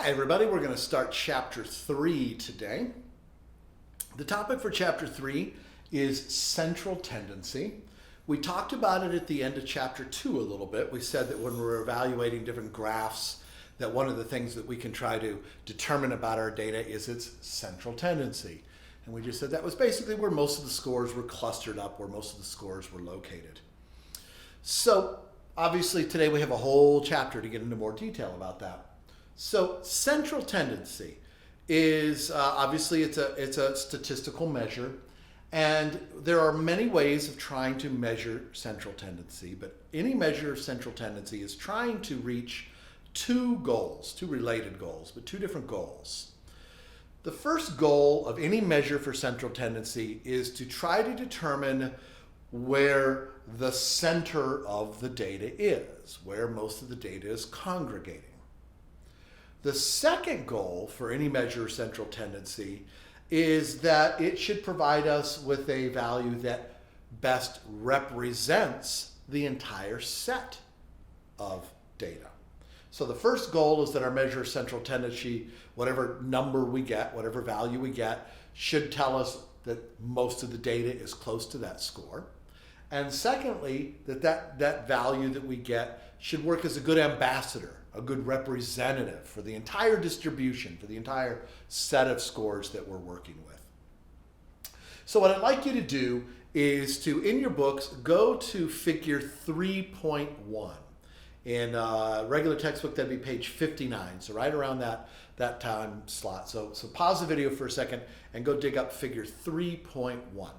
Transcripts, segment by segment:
Hi everybody, we're going to start chapter 3 today. The topic for chapter 3 is central tendency. We talked about it at the end of chapter 2 a little bit. We said that when we're evaluating different graphs, that one of the things that we can try to determine about our data is its central tendency. And we just said that was basically where most of the scores were clustered up, where most of the scores were located. So obviously today we have a whole chapter to get into more detail about that. So central tendency is obviously it's a statistical measure, and there are many ways of trying to measure central tendency, but any measure of central tendency is trying to reach two related goals, but two different goals. The first goal of any measure for central tendency is to try to determine where the center of the data is, where most of the data is congregating. The second goal for any measure of central tendency is that it should provide us with a value that best represents the entire set of data. So the first goal is that our measure of central tendency, whatever number we get, whatever value we get, should tell us that most of the data is close to that score. And secondly, that value that we get should work as a good ambassador, a good representative for the entire distribution, for the entire set of scores that we're working with. So what I'd like you to do is to, in your books, go to figure 3.1. In a regular textbook, that'd be page 59, so right around that time slot. So pause the video for a second and go dig up figure 3.1.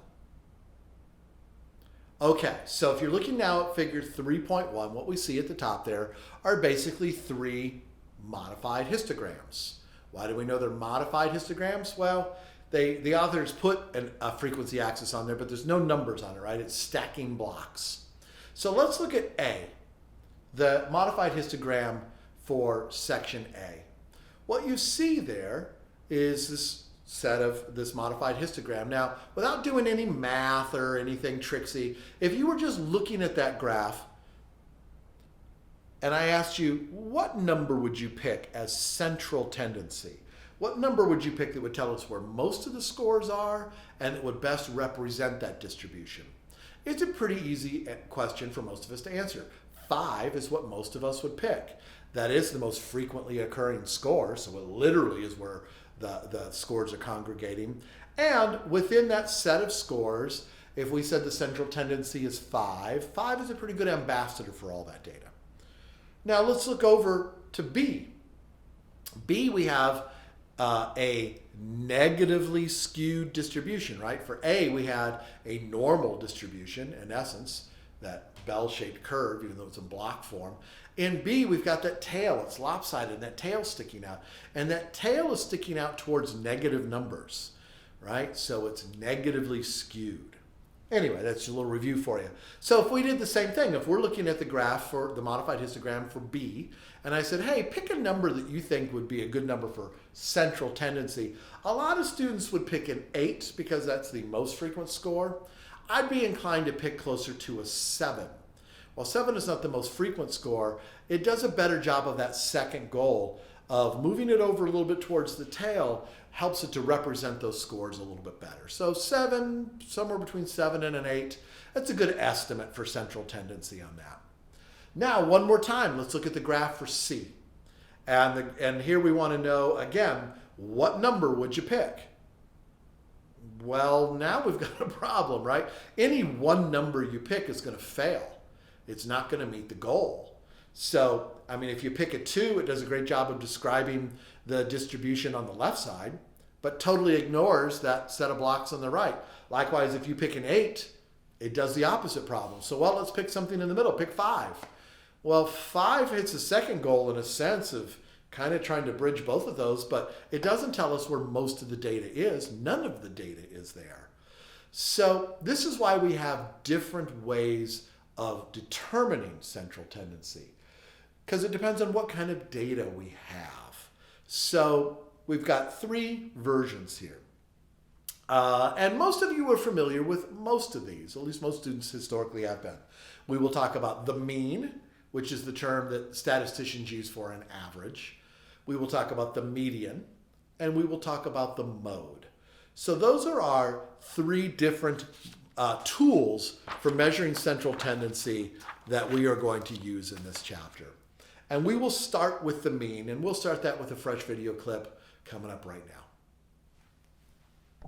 Okay, so if you're looking now at figure 3.1, what we see at the top there are basically three modified histograms. Why do we know they're modified histograms? Well, the authors put a frequency axis on there, but there's no numbers on it, right? It's stacking blocks. So let's look at A, the modified histogram for section A. What you see there is this set of this modified histogram. Now, without doing any math or anything tricksy, if you were just looking at that graph and I asked you, what number would you pick as central tendency? What number would you pick that would tell us where most of the scores are and that would best represent that distribution? It's a pretty easy question for most of us to answer. 5 is what most of us would pick. That is the most frequently occurring score, so it literally is where the scores are congregating. And within that set of scores, if we said the central tendency is 5 is a pretty good ambassador for all that data. Now let's look over to B. B, we have a negatively skewed distribution, right? For A, we had a normal distribution, in essence, that bell-shaped curve, even though it's in block form. In B, we've got that tail. It's lopsided, and that tail sticking out. And that tail is sticking out towards negative numbers, right? So it's negatively skewed. Anyway, that's a little review for you. So if we did the same thing, if we're looking at the graph for the modified histogram for B, and I said, hey, pick a number that you think would be a good number for central tendency, a lot of students would pick an 8 because that's the most frequent score. I'd be inclined to pick closer to a 7. While 7 is not the most frequent score, it does a better job of that second goal of moving it over a little bit towards the tail, helps it to represent those scores a little bit better. So 7, somewhere between 7 and an 8, that's a good estimate for central tendency on that. Now, one more time, let's look at the graph for C. And here we want to know, again, what number would you pick? Well, now we've got a problem, right? Any one number you pick is going to fail. It's not going to meet the goal. So, I mean, if you pick a 2, it does a great job of describing the distribution on the left side, but totally ignores that set of blocks on the right. Likewise, if you pick an 8, it does the opposite problem. So, well, let's pick something in the middle. Pick 5. Well, 5 hits the second goal in a sense of kind of trying to bridge both of those, but it doesn't tell us where most of the data is. None of the data is there. So this is why we have different ways of determining central tendency, because it depends on what kind of data we have. So we've got 3 versions here. And most of you are familiar with most of these, at least most students historically have been. We will talk about the mean, which is the term that statisticians use for an average. we will talk about the median, and we will talk about the mode. So those are our three different tools for measuring central tendency that we are going to use in this chapter. And we will start with the mean, and we'll start that with a fresh video clip coming up right now.